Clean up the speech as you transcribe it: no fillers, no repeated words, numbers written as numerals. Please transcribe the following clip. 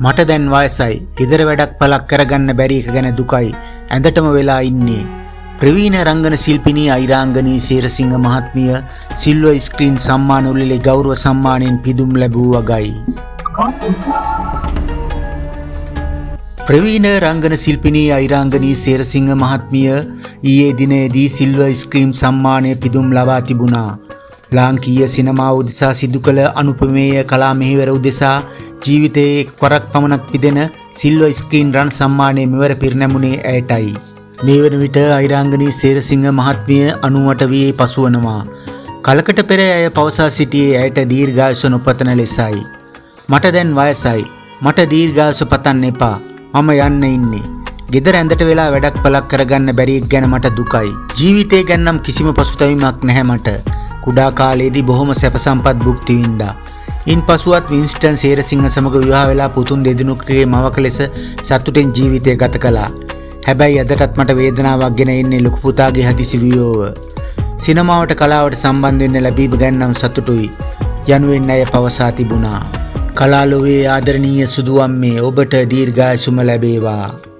මට දැන් වයසයි. ගෙදර වැඩක් පළක් කරගන්න බැරි එක ගැන දුකයි. ඇඳටම වෙලා ඉන්නේ. ප්‍රවීණ රංගන ශිල්පිනී අයිරාංගනී සේරසිංහ මහත්මිය සිල්වර් ස්ක්‍රීන් සම්මාන උළෙලේ ගෞරව සම්මානයෙන් පිදුම් ලැබූ වගයි. ප්‍රවීණ රංගන ශිල්පිනී අයිරාංගනී සේරසිංහ මහත්මිය ඊයේ දිනේදී සිල්වර් ස්ක්‍රීන් සම්මානය පිදුම් ලබා තිබුණා. ලාංකීය සිනමාව උදෙසා සිදු කළ අනුපමේය කලා මෙහෙවර උදෙසා ජීවිතයේ එක්වරක් පමණක් පිදෙන සිල්වර් ස්ක්‍රීන් රන් සම්මානයේ මෙවර පිරිනැමුණේ ඇයටයි. මේ වන විට අයිරාංගනී සේරසිංහ මහත්මිය 98 වී පසුවනවා. කලකට පෙර ඇය පවසා සිටියේ ඇයට දීර්ඝායුෂ නොපතන ලෙසයි. මට දැන් වයසයි. මට දීර්ඝායුෂ පතන්න එපා. මම යන්න ඉන්නේ. ගෙදර ඇඳට වෙලා වැඩක් පළක් කරගන්න බැරි එක ගැන මට දුකයි. ජීවිතය ගැන නම් කිසිම පසුතැවීමක් නැහැ මට. කුඩා කාලයේදී බොහොම සැප සම්පත් භුක්ති විඳා. ඉන්පසුවත් වින්ස්ටන් සේරසිංහ සමග විවාහ වෙලා පුතුන් දෙදෙනෙකුගේ මවක ලෙස සතුටින් ජීවිතය ගත කළා. හැබැයි අදටත් මට වේදනාවක් ගෙන එන්නේ ලොකු පුතාගේ හදිසි වියෝව. සිනමාවට කලාවට සම්බන්ධ වෙන්න ලැබී ගැන නම් සතුටුයි යනුවෙන් ඇය පවසා තිබුණා. කලාලෝවේ ආදරණීය සුදු අම්මේ ඔබට දීර්ඝායුෂම ලැබේවා.